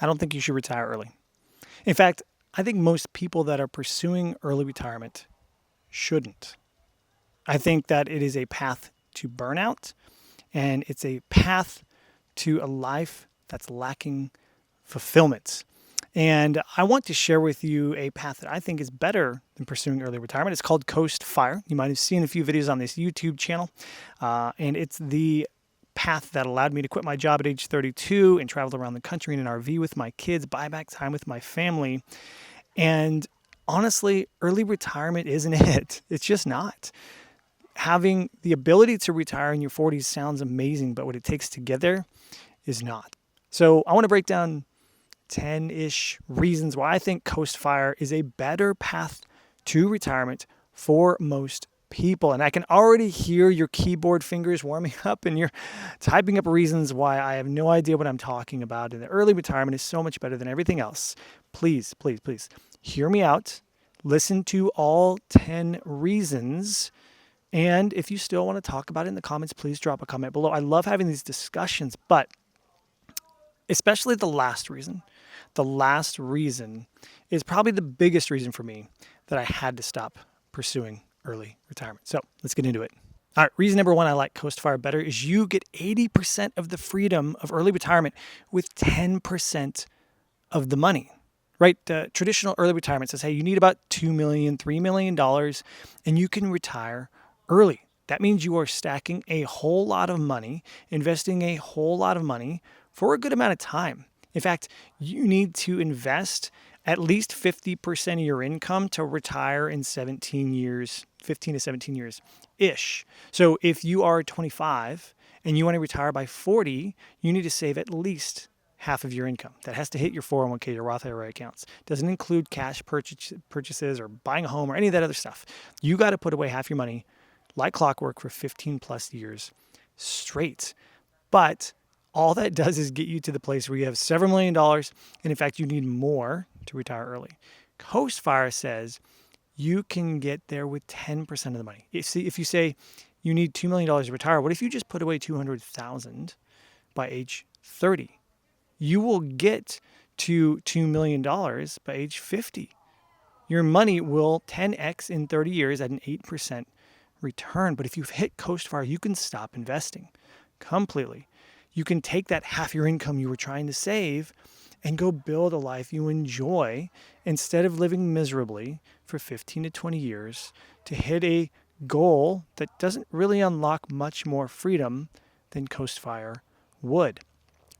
I don't think you should retire early. In fact, I think most people that are pursuing early retirement shouldn't. I think that it is a path to burnout and it's a path to a life that's lacking fulfillment. And I want to share with you a path that I think is better than pursuing early retirement. It's called Coast Fire. You might have seen a few videos on this YouTube channel, and it's the path that allowed me to quit my job at age 32 and travel around the country in an RV with my kids, buy back time with my family. And honestly, early retirement isn't it. It's just not. Having the ability to retire in your 40s sounds amazing, but what it takes to get there is not. So I want to break down 10-ish reasons why I think Coast Fire is a better path to retirement for most people. And I can already hear your keyboard fingers warming up and you're typing up reasons why I have no idea what I'm talking about. And the early retirement is so much better than everything else. Please, please, please hear me out. Listen to all 10 reasons. And if you still want to talk about it in the comments, please drop a comment below. I love having these discussions, but especially the last reason. The last reason is probably the biggest reason for me that I had to stop pursuing early retirement. So let's get into it. All right, reason number one I like Coast Fire better is you get 80% of the freedom of early retirement with 10% of the money. Right? Traditional early retirement says, hey, you need about $2 million, $3 million, and you can retire early. That means you are stacking a whole lot of money, investing a whole lot of money for a good amount of time. In fact, you need to invest at least 50% of your income to retire in 17 years, 15 to 17 years ish. So if you are 25 and you want to retire by 40, you need to save at least half of your income. That has to hit your 401k, your Roth IRA accounts. Doesn't include cash purchases or buying a home or any of that other stuff. You got to put away half your money like clockwork for 15 plus years straight. But all that does is get you to the place where you have several $1 million, and in fact, you need more to retire early. Coast Fire says you can get there with 10% of the money. If you say you need $2 million to retire, what if you just put away $200,000 by age 30? You will get to $2 million by age 50. Your money will 10x in 30 years at an 8% return. But if you've hit Coast Fire, you can stop investing completely. You can take that half your income you were trying to save and go build a life you enjoy instead of living miserably for 15 to 20 years to hit a goal that doesn't really unlock much more freedom than Coast Fire would.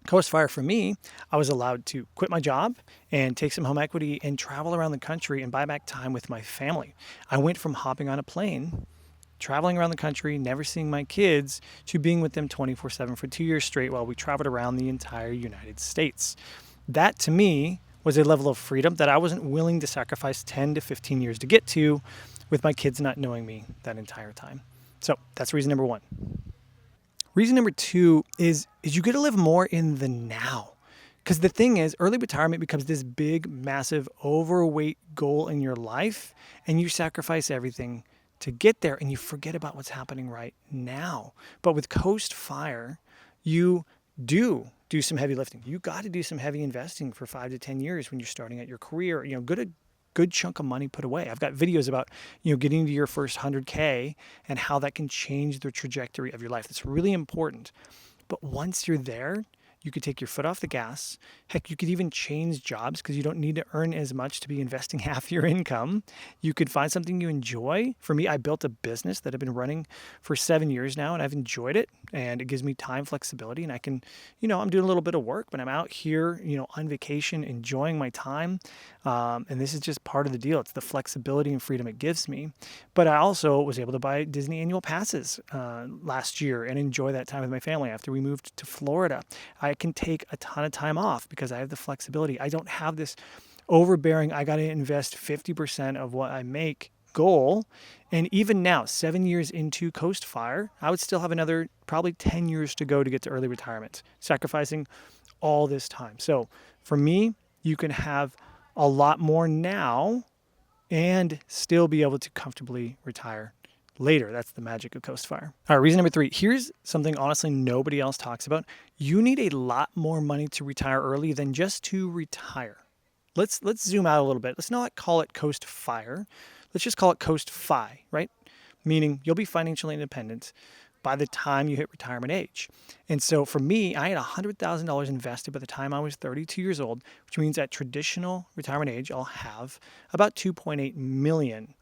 Coast Fire for me, I was allowed to quit my job and take some home equity and travel around the country and buy back time with my family. I went from hopping on a plane, traveling around the country, never seeing my kids, to being with them 24/7 for 2 years straight while we traveled around the entire United States. That to me was a level of freedom that I wasn't willing to sacrifice 10 to 15 years to get to with my kids not knowing me that entire time. So that's reason number one. Reason number two is you get to live more in the now. Because the thing is, early retirement becomes this big, massive, overweight goal in your life, and you sacrifice everything to get there, and you forget about what's happening right now. But with Coast Fire, you do some heavy lifting. You got to do some heavy investing for 5 to 10 years when you're starting out your career. Good chunk of money put away. I've got videos about, getting to your first 100K and how that can change the trajectory of your life. That's really important. But once you're there, you could take your foot off the gas. Heck, you could even change jobs because you don't need to earn as much to be investing half your income. You could find something you enjoy. For me, I built a business that I've been running for 7 years now, and I've enjoyed it. And it gives me time flexibility. And I can, I'm doing a little bit of work, but I'm out here, on vacation, enjoying my time. And this is just part of the deal. It's the flexibility and freedom it gives me. But I also was able to buy Disney annual passes last year and enjoy that time with my family after we moved to Florida. I can take a ton of time off because I have the flexibility. I don't have this overbearing, I got to invest 50% of what I make goal. And even now, 7 years into Coast Fire, I would still have another probably 10 years to go to get to early retirement, sacrificing all this time. So for me, you can have a lot more now and still be able to comfortably retire later. That's the magic of Coast Fire. All right, reason number 3. Here's something honestly nobody else talks about. You need a lot more money to retire early than just to retire. Let's zoom out a little bit. Let's not call it Coast Fire. Let's just call it Coast Fi, right? Meaning you'll be financially independent by the time you hit retirement age. And so for me, I had $100,000 invested by the time I was 32 years old, which means at traditional retirement age, I'll have about 2.8 million.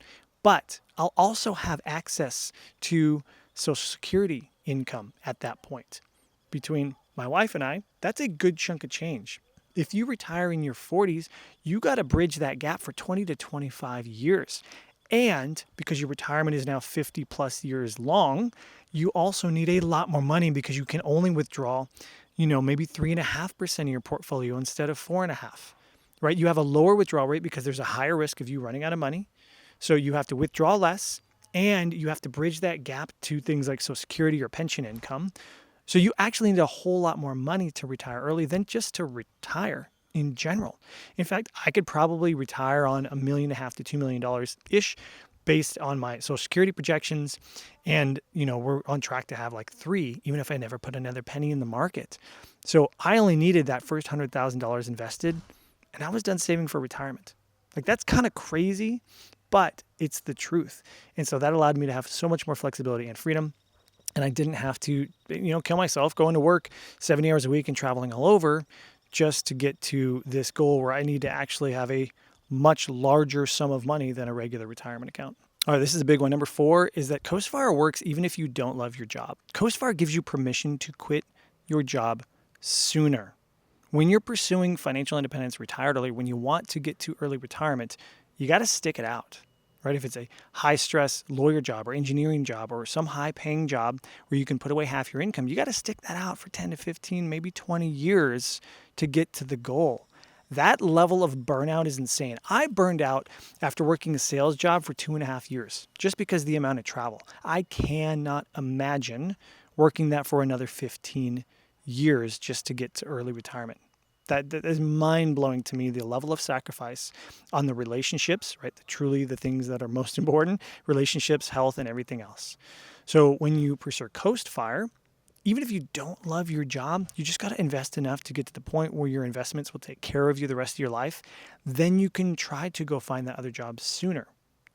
But I'll also have access to Social Security income at that point. Between my wife and I, that's a good chunk of change. If you retire in your 40s, you got to bridge that gap for 20 to 25 years. And because your retirement is now 50 plus years long, you also need a lot more money because you can only withdraw, maybe 3.5% of your portfolio instead of 4.5%, right? You have a lower withdrawal rate because there's a higher risk of you running out of money. So you have to withdraw less and you have to bridge that gap to things like Social Security or pension income. So you actually need a whole lot more money to retire early than just to retire in general. In fact, I could probably retire on $1.5 million to $2 million ish based on my Social Security projections. And, we're on track to have like 3, even if I never put another penny in the market. So I only needed that first $100,000 invested and I was done saving for retirement. Like that's kind of crazy, but it's the truth. And so that allowed me to have so much more flexibility and freedom. And I didn't have to, kill myself going to work 70 hours a week and traveling all over just to get to this goal where I need to actually have a much larger sum of money than a regular retirement account. All right, this is a big one. Number 4 is that Coast Fire works even if you don't love your job. Coast Fire gives you permission to quit your job sooner. When you're pursuing financial independence, retired early, when you want to get to early retirement, you got to stick it out. Right? If it's a high-stress lawyer job or engineering job or some high-paying job where you can put away half your income, you got to stick that out for 10 to 15, maybe 20 years to get to the goal. That level of burnout is insane. I burned out after working a sales job for 2.5 years just because of the amount of travel. I cannot imagine working that for another 15 years just to get to early retirement. That is mind-blowing to me, the level of sacrifice on the relationships, right? Truly the things that are most important, relationships, health, and everything else. So when you pursue Coast Fire, even if you don't love your job, you just got to invest enough to get to the point where your investments will take care of you the rest of your life. Then you can try to go find that other job sooner.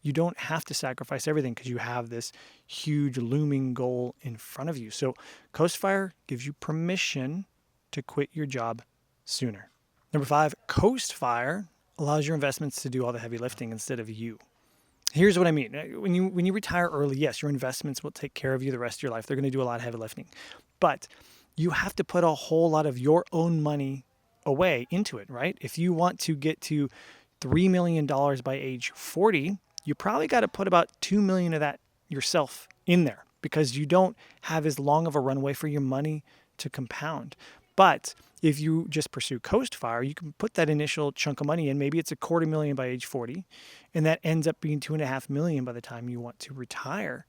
You don't have to sacrifice everything because you have this huge looming goal in front of you. So Coast Fire gives you permission to quit your job sooner. Number 5, Coast Fire allows your investments to do all the heavy lifting instead of you. Here's what I mean. When you retire early, yes, your investments will take care of you the rest of your life. They're going to do a lot of heavy lifting. But you have to put a whole lot of your own money away into it, right? If you want to get to $3 million by age 40, you probably got to put about $2 million of that yourself in there because you don't have as long of a runway for your money to compound. But if you just pursue Coast Fire, you can put that initial chunk of money in. Maybe it's $250,000 by age 40, and that ends up being $2.5 million by the time you want to retire.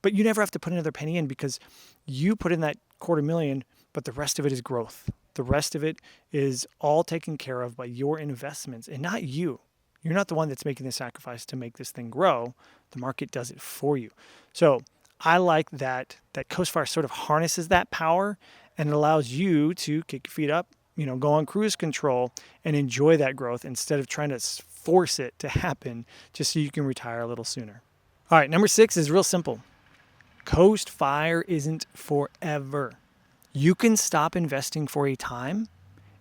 But you never have to put another penny in because you put in that $250,000, but the rest of it is growth. The rest of it is all taken care of by your investments and not you. You're not the one that's making the sacrifice to make this thing grow. The market does it for you. So I like that Coast Fire sort of harnesses that power and it allows you to kick your feet up, go on cruise control and enjoy that growth instead of trying to force it to happen just so you can retire a little sooner. All right, number 6 is real simple. Coast Fire isn't forever. You can stop investing for a time,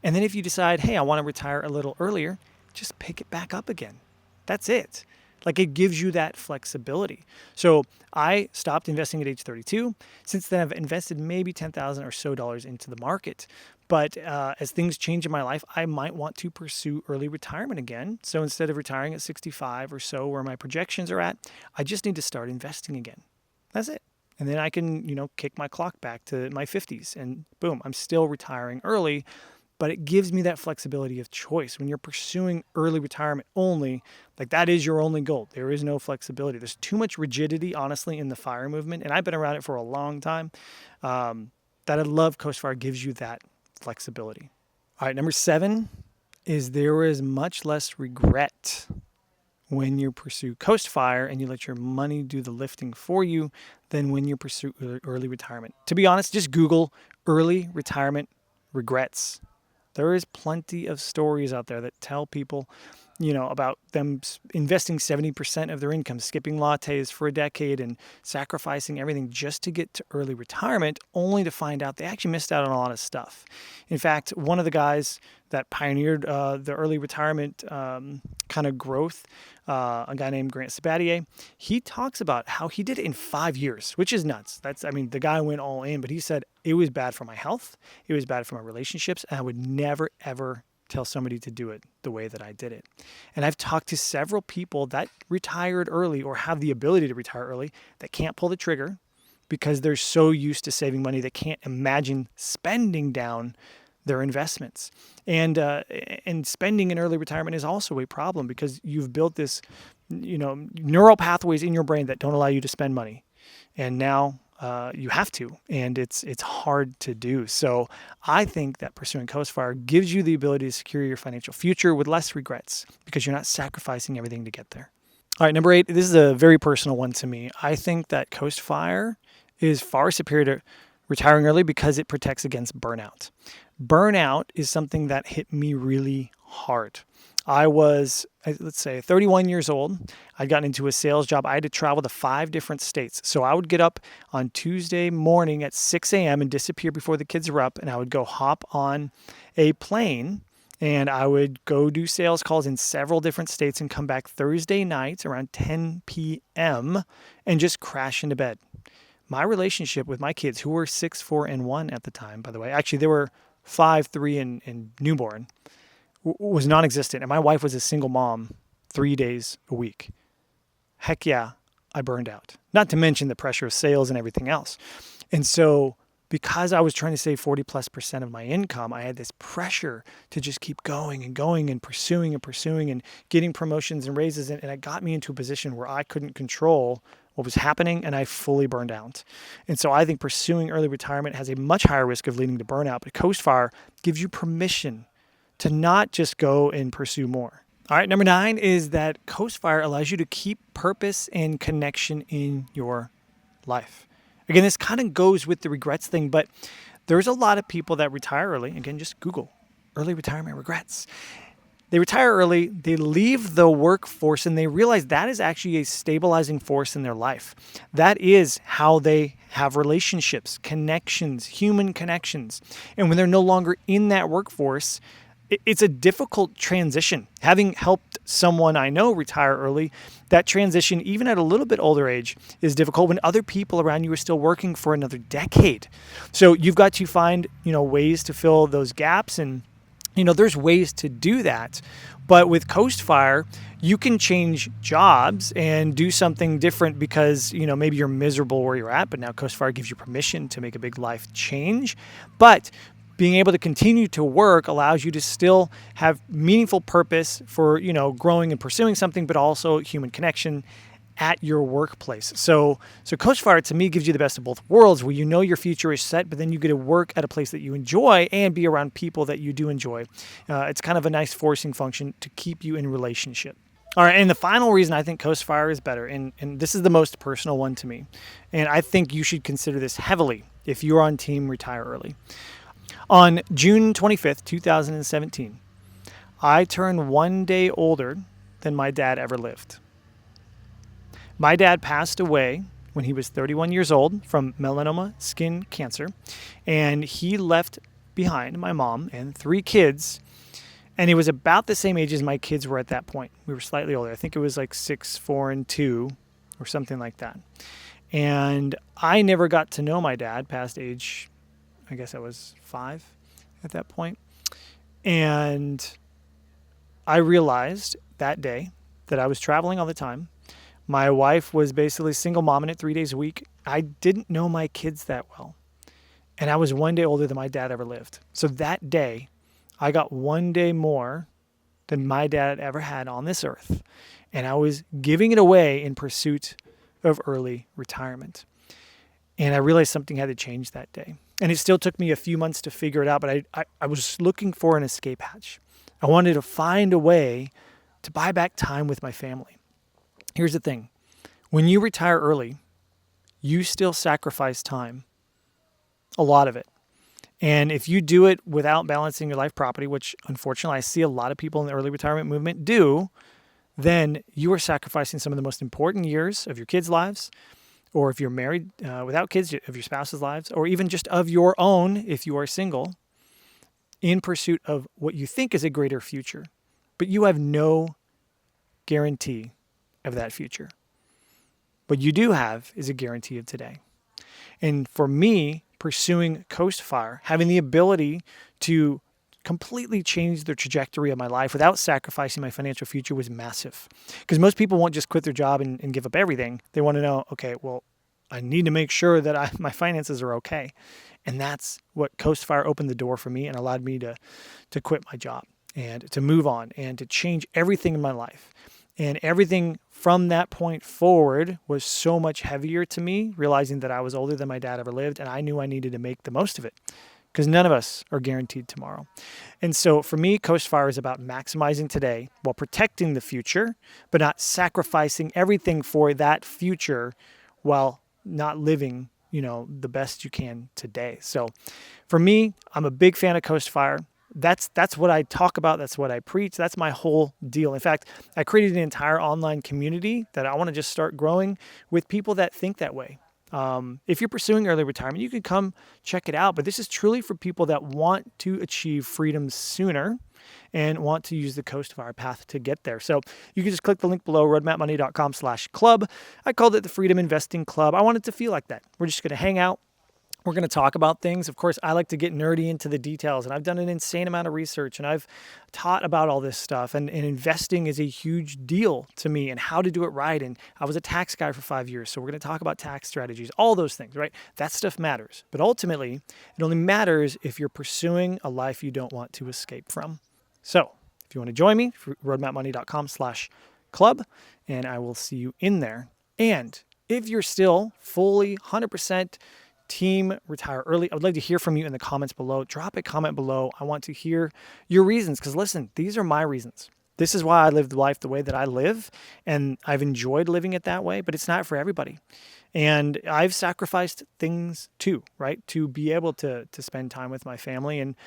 and then if you decide, hey, I want to retire a little earlier, just pick it back up again. That's it. Like it gives you that flexibility. So I stopped investing at age 32. Since then, I've invested maybe $10,000 or so into the market. But as things change in my life, I might want to pursue early retirement again. So instead of retiring at 65 or so, where my projections are at, I just need to start investing again. That's it. And then I can, kick my clock back to my 50s and boom, I'm still retiring early. But it gives me that flexibility of choice. When you're pursuing early retirement only, like that is your only goal. There is no flexibility. There's too much rigidity, honestly, in the FIRE movement. And I've been around it for a long time. That I love Coast Fire gives you that flexibility. All right, number 7 is there is much less regret when you pursue Coast Fire and you let your money do the lifting for you than when you pursue early retirement. To be honest, just Google early retirement regrets. There is plenty of stories out there that tell people, about them investing 70% of their income, skipping lattes for a decade and sacrificing everything just to get to early retirement, only to find out they actually missed out on a lot of stuff. In fact, one of the guys that pioneered the early retirement kind of growth, a guy named Grant Sabatier, he talks about how he did it in 5 years, which is nuts. The guy went all in, but he said it was bad for my health, it was bad for my relationships, and I would never, ever tell somebody to do it the way that I did it. And I've talked to several people that retired early or have the ability to retire early that can't pull the trigger because they're so used to saving money they can't imagine spending down their investments. And spending in early retirement is also a problem because you've built this, neural pathways in your brain that don't allow you to spend money. And now you have to, and it's hard to do. So I think that pursuing Coast Fire gives you the ability to secure your financial future with less regrets because you're not sacrificing everything to get there. All right, number 8, this is a very personal one to me. I think that Coast Fire is far superior to retiring early because it protects against burnout. Burnout is something that hit me really hard. I was, let's say, 31 years old. I'd gotten into a sales job. I had to travel to 5 different states. So I would get up on Tuesday morning at 6 a.m. and disappear before the kids were up. And I would go hop on a plane and I would go do sales calls in several different states and come back Thursday nights around 10 p.m. and just crash into bed. My relationship with my kids, who were 6, 4, and 1 at the time, by the way, actually they were 5, 3, and newborn, was non-existent. And my wife was a single mom 3 days a week. Heck yeah, I burned out. Not to mention the pressure of sales and everything else. And so because I was trying to save 40+% of my income, I had this pressure to just keep going and pursuing and getting promotions and raises. And it got me into a position where I couldn't control what was happening and I fully burned out. And so I think pursuing early retirement has a much higher risk of leading to burnout, but Coast Fire gives you permission to not just go and pursue more. All right, number 9 is that Coast Fire allows you to keep purpose and connection in your life. Again, this kind of goes with the regrets thing, but there's a lot of people that retire early. Again, just Google early retirement regrets. They retire early, they leave the workforce, and they realize that is actually a stabilizing force in their life. That is how they have relationships, connections, human connections. And when they're no longer in that workforce, it's a difficult transition. Having helped someone I know retire early, that transition, even at a little bit older age, is difficult when other people around you are still working for another decade. So you've got to find, ways to fill those gaps, and there's ways to do that. But with Coast Fire, you can change jobs and do something different because, maybe you're miserable where you're at, but now Coast Fire gives you permission to make a big life change. But being able to continue to work allows you to still have meaningful purpose for, growing and pursuing something, but also human connection at your workplace. So Coast Fire to me gives you the best of both worlds where your future is set, but then you get to work at a place that you enjoy and be around people that you do enjoy. It's kind of a nice forcing function to keep you in relationship. All right, and the final reason I think Coast Fire is better, and this is the most personal one to me, and I think you should consider this heavily if you're on team retire early. On June 25th, 2017, I turned 1 day older than my dad ever lived. My dad passed away when he was 31 years old from melanoma skin cancer, and he left behind my mom and 3 kids, and it was about the same age as my kids were at that point. We were slightly older. I think it was like 6, 4, and 2 or something like that. And I never got to know my dad past age, I guess I was 5 at that point. And I realized that day that I was traveling all the time. My wife was basically single momming it 3 days a week. I didn't know my kids that well. And I was 1 day older than my dad ever lived. So that day, I got 1 day more than my dad ever had on this earth. And I was giving it away in pursuit of early retirement. And I realized something had to change that day. And it still took me a few months to figure it out, but I was looking for an escape hatch. I wanted to find a way to buy back time with my family. Here's the thing. When you retire early, you still sacrifice time, a lot of it. And if you do it without balancing your life property, which unfortunately I see a lot of people in the early retirement movement do, then you are sacrificing some of the most important years of your kids' lives, or if you're married without kids, of your spouse's lives, or even just of your own if you are single, in pursuit of what you think is a greater future. But you have no guarantee of that future. What you do have is a guarantee of today. And for me, pursuing Coast Fire, having the ability to completely change the trajectory of my life without sacrificing my financial future was massive. Because most people won't just quit their job and give up everything. They want to know, okay, well, I need to make sure that my finances are okay. And that's what Coast Fire opened the door for me and allowed me to quit my job and to move on and to change everything in my life. And everything from that point forward was so much heavier to me, realizing that I was older than my dad ever lived, and I knew I needed to make the most of it because none of us are guaranteed tomorrow. And so for me, Coast Fire is about maximizing today while protecting the future, but not sacrificing everything for that future while not living, the best you can today. So for me, I'm a big fan of Coast Fire. That's what I talk about. That's what I preach. That's my whole deal. In fact, I created an entire online community that I want to just start growing with people that think that way. If you're pursuing early retirement, you can come check it out. But this is truly for people that want to achieve freedom sooner and want to use the Coast Fire path to get there. So you can just click the link below, roadmapmoney.com/club. I called it the Freedom Investing Club. I want it to feel like that. We're just going to hang out. We're going to talk about things. Of course, I like to get nerdy into the details, and I've done an insane amount of research, and I've taught about all this stuff, and investing is a huge deal to me and how to do it right. And I was a tax guy for 5 years, so we're going to talk about tax strategies, all those things, right? That stuff matters. But ultimately, it only matters if you're pursuing a life you don't want to escape from. So if you want to join me, roadmapmoney.com/club, and I will see you in there. And if you're still fully 100% team retire early, I would love to hear from you in the comments below. Drop a comment below. I want to hear your reasons because listen, these are my reasons. This is why I live the life the way that I live, and I've enjoyed living it that way, but it's not for everybody. And I've sacrificed things too, right? To be able to spend time with my family. And,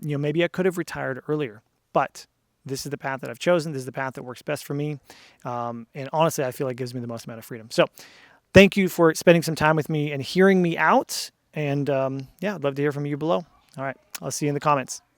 maybe I could have retired earlier, but this is the path that I've chosen. This is the path that works best for me. And honestly, I feel like it gives me the most amount of freedom. So thank you for spending some time with me and hearing me out. And I'd love to hear from you below. All right. I'll see you in the comments.